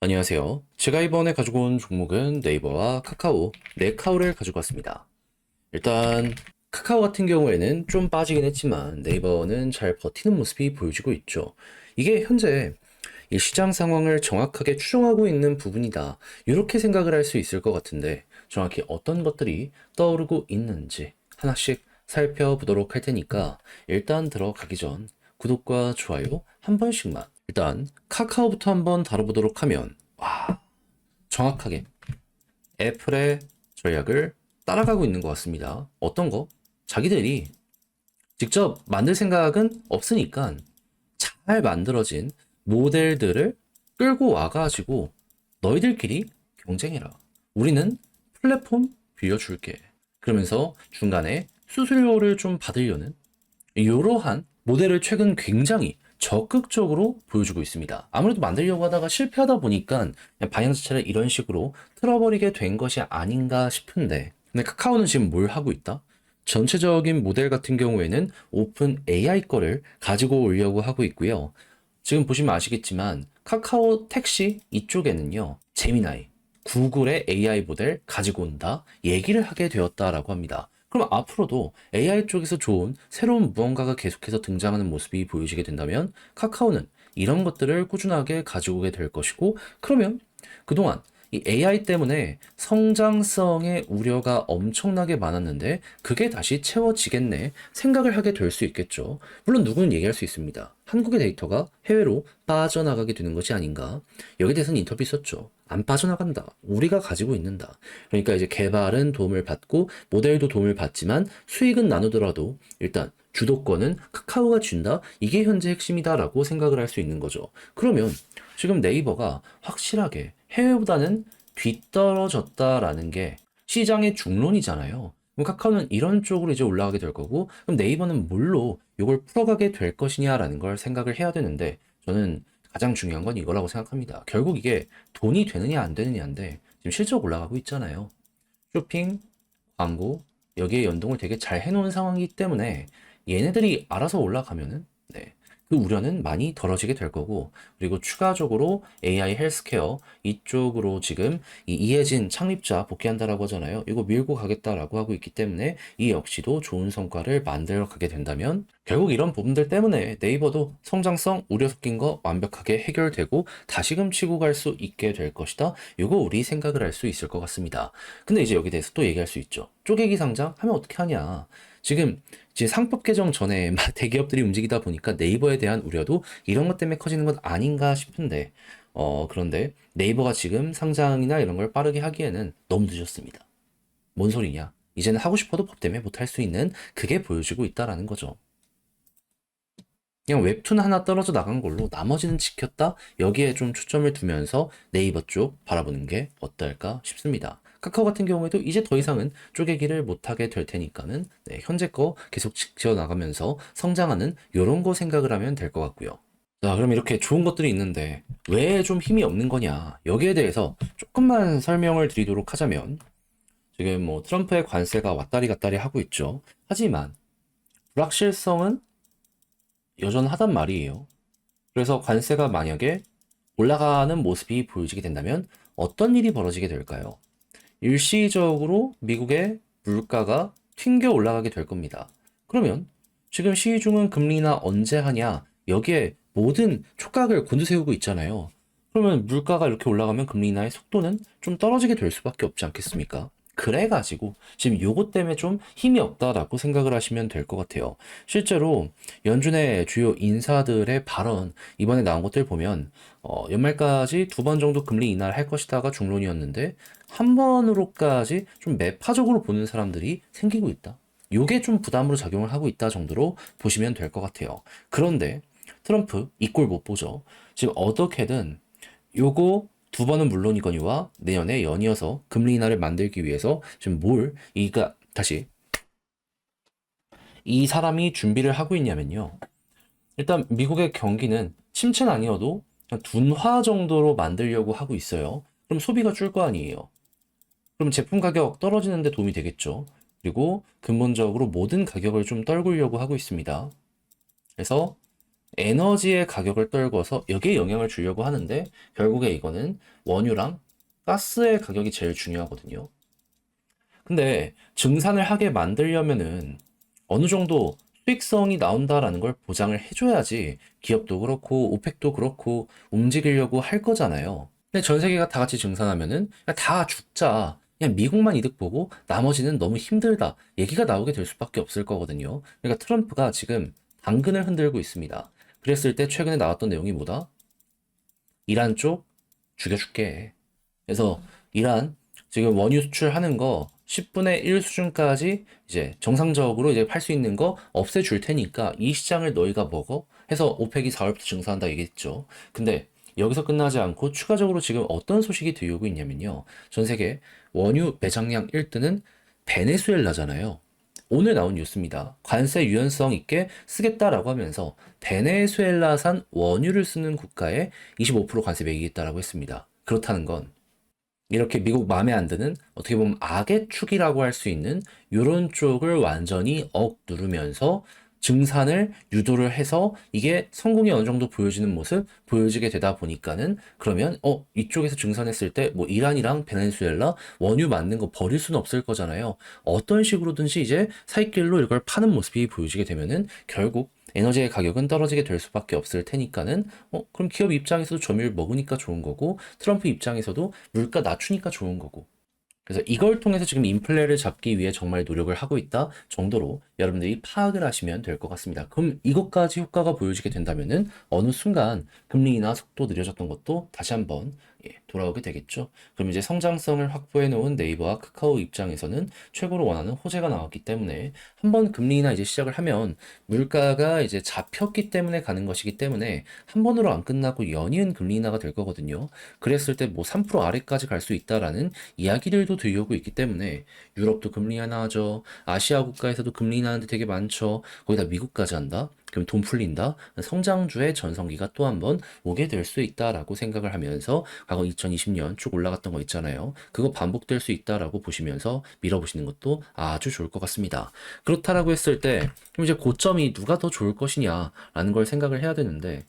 안녕하세요. 제가 이번에 가지고 온 종목은 네이버와 카카오, 네카오를 가지고 왔습니다. 일단 카카오 같은 경우에는 좀 빠지긴 했지만 네이버는 잘 버티는 모습이 보여지고 있죠. 이게 현재 이 시장 상황을 정확하게 추종하고 있는 부분이다. 이렇게 생각을 할 수 있을 것 같은데 정확히 어떤 것들이 떠오르고 있는지 하나씩 살펴보도록 할 테니까 일단 들어가기 전 구독과 좋아요 한 번씩만. 일단 카카오부터 한번 다뤄보도록 하면 정확하게 애플의 전략을 따라가고 있는 것 같습니다. 어떤 거? 자기들이 직접 만들 생각은 없으니까 잘 만들어진 모델들을 끌고 와가지고 너희들끼리 경쟁해라. 우리는 플랫폼 빌려줄게. 그러면서 중간에 수수료를 좀 받으려는 이러한 모델을 최근 굉장히 적극적으로 보여주고 있습니다. 아무래도 만들려고 하다가 실패하다 보니까 그냥 방향 자체를 이런 식으로 틀어버리게 된 것이 아닌가 싶은데, 근데 카카오는 지금 뭘 하고 있다? 전체적인 모델 같은 경우에는 오픈 AI 거를 가지고 오려고 하고 있고요. 지금 보시면 아시겠지만 카카오 택시 이쪽에는요, 제미나이, 구글의 AI 모델 가지고 온다 얘기를 하게 되었다라고 합니다. 그럼 앞으로도 AI 쪽에서 좋은 새로운 무언가가 계속해서 등장하는 모습이 보여지게 된다면 카카오는 이런 것들을 꾸준하게 가지고 오게 될 것이고, 그러면 그동안 이 AI 때문에 성장성의 우려가 엄청나게 많았는데 그게 다시 채워지겠네 생각을 하게 될 수 있겠죠. 물론 누구는 얘기할 수 있습니다. 한국의 데이터가 해외로 빠져나가게 되는 것이 아닌가. 여기에 대해서는 인터뷰 있었죠. 안 빠져나간다. 우리가 가지고 있는다. 그러니까 이제 개발은 도움을 받고 모델도 도움을 받지만 수익은 나누더라도 일단 주도권은 카카오가 준다. 이게 현재 핵심이다라고 생각을 할 수 있는 거죠. 그러면 지금 네이버가 확실하게 해외보다는 뒤떨어졌다라는 게 시장의 중론이잖아요. 그럼 카카오는 이런 쪽으로 이제 올라가게 될 거고, 그럼 네이버는 뭘로 이걸 풀어가게 될 것이냐라는 걸 생각을 해야 되는데, 저는 가장 중요한 건 이거라고 생각합니다. 결국 이게 돈이 되느냐 안 되느냐인데, 지금 실적 올라가고 있잖아요. 쇼핑, 광고, 여기에 연동을 되게 잘 해놓은 상황이기 때문에 얘네들이 알아서 올라가면은, 네, 그 우려는 많이 덜어지게 될 거고, 그리고 추가적으로 AI 헬스케어 이쪽으로 지금 이 이해진 창립자 복귀한다라고 하잖아요. 이거 밀고 가겠다라고 하고 있기 때문에 이 역시도 좋은 성과를 만들어 가게 된다면 결국 이런 부분들 때문에 네이버도 성장성 우려 섞인 거 완벽하게 해결되고 다시금 치고 갈 수 있게 될 것이다. 이거 우리 생각을 할 수 있을 것 같습니다. 근데 이제 여기 대해서 또 얘기할 수 있죠. 쪼개기 상장 하면 어떻게 하냐. 지금 이제 상법 개정 전에 대기업들이 움직이다 보니까 네이버에 대한 우려도 이런 것 때문에 커지는 것 아닌가 싶은데, 그런데 네이버가 지금 상장이나 이런 걸 빠르게 하기에는 너무 늦었습니다. 뭔 소리냐? 이제는 하고 싶어도 법 때문에 못할 수 있는 그게 보여지고 있다라는 거죠. 그냥 웹툰 하나 떨어져 나간 걸로 나머지는 지켰다? 여기에 좀 초점을 두면서 네이버 쪽 바라보는 게 어떨까 싶습니다. 카카오 같은 경우에도 이제 더 이상은 쪼개기를 못하게 될 테니까는 네, 현재 거 계속 지켜나가면서 성장하는 요런 거 생각을 하면 될 것 같고요. 자, 그럼 이렇게 좋은 것들이 있는데 왜 좀 힘이 없는 거냐? 여기에 대해서 조금만 설명을 드리도록 하자면, 지금 뭐 트럼프의 관세가 왔다리 갔다리 하고 있죠. 하지만 불확실성은 여전하단 말이에요. 그래서 관세가 만약에 올라가는 모습이 보여지게 된다면 어떤 일이 벌어지게 될까요? 일시적으로 미국의 물가가 튕겨 올라가게 될 겁니다. 그러면 지금 시중은 금리나 언제 하냐, 여기에 모든 촉각을 곤두세우고 있잖아요. 그러면 물가가 이렇게 올라가면 금리 인하의 속도는 좀 떨어지게 될 수밖에 없지 않겠습니까? 그래가지고 지금 요것 때문에 좀 힘이 없다라고 생각을 하시면 될 것 같아요. 실제로 연준의 주요 인사들의 발언 이번에 나온 것들 보면 연말까지 두 번 정도 금리 인하를 할 것이다가 중론이었는데 한 번으로까지 좀 매파적으로 보는 사람들이 생기고 있다. 요게 좀 부담으로 작용을 하고 있다 정도로 보시면 될 것 같아요. 그런데 트럼프 이 꼴 못 보죠. 지금 어떻게든 요거 두 번은 물론이거니와 내년에 연이어서 금리 인하를 만들기 위해서 지금 이가 다시 이 사람이 준비를 하고 있냐면요. 일단 미국의 경기는 침체는 아니어도 그냥 둔화 정도로 만들려고 하고 있어요. 그럼 소비가 줄 거 아니에요. 그럼 제품 가격 떨어지는 데 도움이 되겠죠. 그리고 근본적으로 모든 가격을 좀 떨구려고 하고 있습니다. 그래서 에너지의 가격을 떨궈서 여기에 영향을 주려고 하는데 결국에 이거는 원유랑 가스의 가격이 제일 중요하거든요. 근데 증산을 하게 만들려면은 어느 정도 수익성이 나온다라는 걸 보장을 해줘야지 기업도 그렇고 오펙도 그렇고 움직이려고 할 거잖아요. 근데 전 세계가 다 같이 증산하면은 그냥 다 죽자. 그냥 미국만 이득 보고 나머지는 너무 힘들다. 얘기가 나오게 될 수밖에 없을 거거든요. 그러니까 트럼프가 지금 당근을 흔들고 있습니다. 그랬을 때 최근에 나왔던 내용이 뭐다? 이란 쪽 죽여줄게. 그래서 이란 지금 원유 수출하는 거 10분의 1 수준까지 이제 정상적으로 이제 팔 수 있는 거 없애줄 테니까 이 시장을 너희가 먹어? 해서 오펙이 4월부터 증산한다 얘기했죠. 근데 여기서 끝나지 않고 추가적으로 지금 어떤 소식이 들려오고 있냐면요. 전 세계 원유 매장량 1등은 베네수엘라잖아요. 오늘 나온 뉴스입니다. 관세 유연성 있게 쓰겠다라고 하면서 베네수엘라산 원유를 쓰는 국가에 25% 관세 매기겠다라고 했습니다. 그렇다는 건 이렇게 미국 마음에 안 드는 어떻게 보면 악의 축이라고 할 수 있는 이런 쪽을 완전히 누르면서 증산을 유도를 해서 이게 성공이 어느 정도 보여지는 모습 보여지게 되다 보니까는 그러면 이쪽에서 증산했을 때 뭐 이란이랑 베네수엘라 원유 맞는 거 버릴 수는 없을 거잖아요. 어떤 식으로든지 이제 사이길로 이걸 파는 모습이 보여지게 되면은 결국 에너지의 가격은 떨어지게 될 수밖에 없을 테니까는 그럼 기업 입장에서도 점유율 먹으니까 좋은 거고 트럼프 입장에서도 물가 낮추니까 좋은 거고 그래서 이걸 통해서 지금 인플레를 잡기 위해 정말 노력을 하고 있다 정도로 여러분들이 파악을 하시면 될 것 같습니다. 그럼 이것까지 효과가 보여지게 된다면은 어느 순간 금리 인하 속도 느려졌던 것도 다시 한번 돌아오게 되겠죠. 그럼 이제 성장성을 확보해 놓은 네이버와 카카오 입장에서는 최고로 원하는 호재가 나왔기 때문에 한번 금리 인하 이제 시작을 하면 물가가 이제 잡혔기 때문에 가는 것이기 때문에 한 번으로 안 끝나고 연이은 금리 인하가 될 거거든요. 그랬을 때 뭐 3% 아래까지 갈 수 있다라는 이야기들도 들려오고 있기 때문에 유럽도 금리 인하 하죠. 아시아 국가에서도 금리 인하하는데 되게 많죠. 거기다 미국까지 한다. 그럼 돈 풀린다. 성장주의 전성기가 또 한 번 오게 될 수 있다라고 생각을 하면서 과거 2020년 쭉 올라갔던 거 있잖아요. 그거 반복될 수 있다라고 보시면서 밀어보시는 것도 아주 좋을 것 같습니다. 그렇다라고 했을 때 그럼 이제 고점이 누가 더 좋을 것이냐라는 걸 생각을 해야 되는데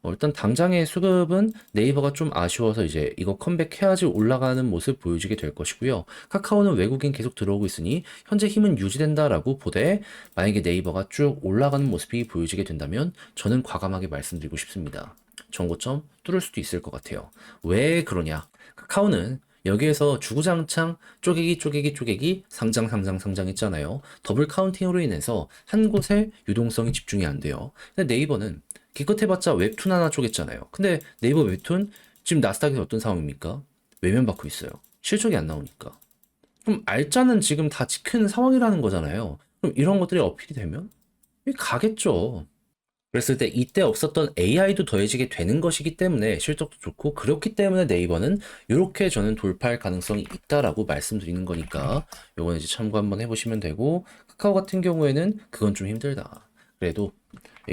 일단 당장의 수급은 네이버가 좀 아쉬워서 이제 이거 컴백해야지 올라가는 모습 보여지게 될 것이고요. 카카오는 외국인 계속 들어오고 있으니 현재 힘은 유지된다라고 보되 만약에 네이버가 쭉 올라가는 모습이 보여지게 된다면 저는 과감하게 말씀드리고 싶습니다. 정고점 뚫을 수도 있을 것 같아요. 왜 그러냐? 카카오는 여기에서 주구장창 쪼개기 상장 했잖아요. 더블 카운팅으로 인해서 한 곳에 유동성이 집중이 안 돼요. 근데 네이버는 기껏 해봤자 웹툰 하나 쪼갰잖아요. 근데 네이버 웹툰 지금 나스닥에서 어떤 상황입니까? 외면받고 있어요. 실적이 안 나오니까. 그럼 알짜는 지금 다 지키는 상황이라는 거잖아요. 그럼 이런 것들이 어필이 되면 가겠죠. 그랬을 때 이때 없었던 AI도 더해지게 되는 것이기 때문에 실적도 좋고 그렇기 때문에 네이버는 이렇게 저는 돌파할 가능성이 있다라고 말씀드리는 거니까 요건 이제 참고 한번 해보시면 되고 카카오 같은 경우에는 그건 좀 힘들다. 그래도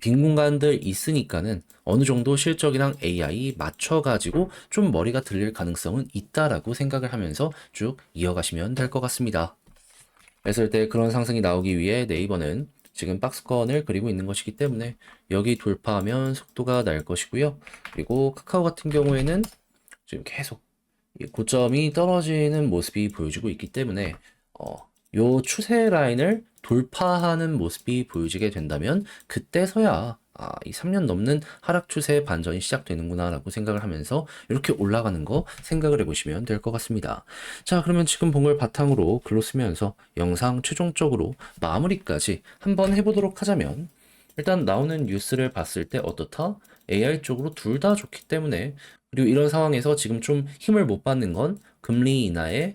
빈 공간들 있으니까는 어느 정도 실적이랑 AI 맞춰가지고 좀 머리가 들릴 가능성은 있다라고 생각을 하면서 쭉 이어가시면 될 것 같습니다. 그랬을 때 그런 상승이 나오기 위해 네이버는 지금 박스권을 그리고 있는 것이기 때문에 여기 돌파하면 속도가 날 것이고요. 그리고 카카오 같은 경우에는 지금 계속 고점이 떨어지는 모습이 보여지고 있기 때문에 요 추세 라인을 돌파하는 모습이 보여지게 된다면 그때서야 이 3년 넘는 하락 추세의 반전이 시작되는구나라고 생각을 하면서 이렇게 올라가는 거 생각을 해보시면 될 것 같습니다. 자, 그러면 지금 본 걸 바탕으로 글로 쓰면서 영상 최종적으로 마무리까지 한번 해보도록 하자면 일단 나오는 뉴스를 봤을 때 어떻다? AI 쪽으로 둘 다 좋기 때문에 그리고 이런 상황에서 지금 좀 힘을 못 받는 건 금리 인하의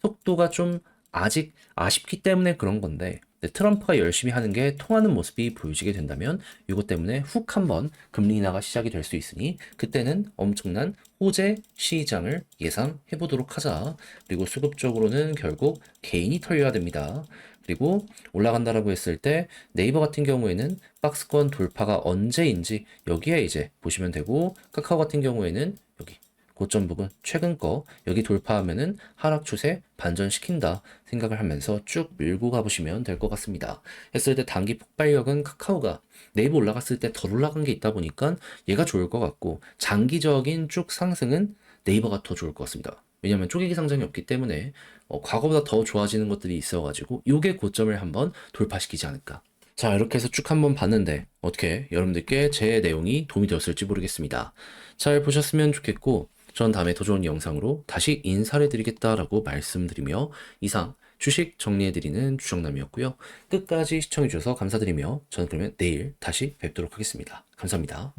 속도가 좀 아직 아쉽기 때문에 그런 건데 트럼프가 열심히 하는 게 통하는 모습이 보여지게 된다면 이것 때문에 훅 한번 금리 인하가 시작이 될 수 있으니 그때는 엄청난 호재 시장을 예상해 보도록 하자. 그리고 수급적으로는 결국 개인이 털려야 됩니다. 그리고 올라간다라고 했을 때 네이버 같은 경우에는 박스권 돌파가 언제인지 여기에 이제 보시면 되고 카카오 같은 경우에는 여기 고점 부근, 최근 거 여기 돌파하면은 하락 추세 반전시킨다 생각을 하면서 쭉 밀고 가보시면 될 것 같습니다. 했을 때 단기 폭발력은 카카오가 네이버 올라갔을 때 덜 올라간 게 있다 보니까 얘가 좋을 것 같고, 장기적인 쭉 상승은 네이버가 더 좋을 것 같습니다. 왜냐면 쪼개기 상장이 없기 때문에 과거보다 더 좋아지는 것들이 있어가지고 요게 고점을 한번 돌파시키지 않을까. 자, 이렇게 해서 쭉 한번 봤는데 어떻게 여러분들께 제 내용이 도움이 되었을지 모르겠습니다. 잘 보셨으면 좋겠고, 전 다음에 더 좋은 영상으로 다시 인사를 드리겠다라고 말씀드리며 이상 주식 정리해드리는 주정남이었고요. 끝까지 시청해주셔서 감사드리며 저는 그러면 내일 다시 뵙도록 하겠습니다. 감사합니다.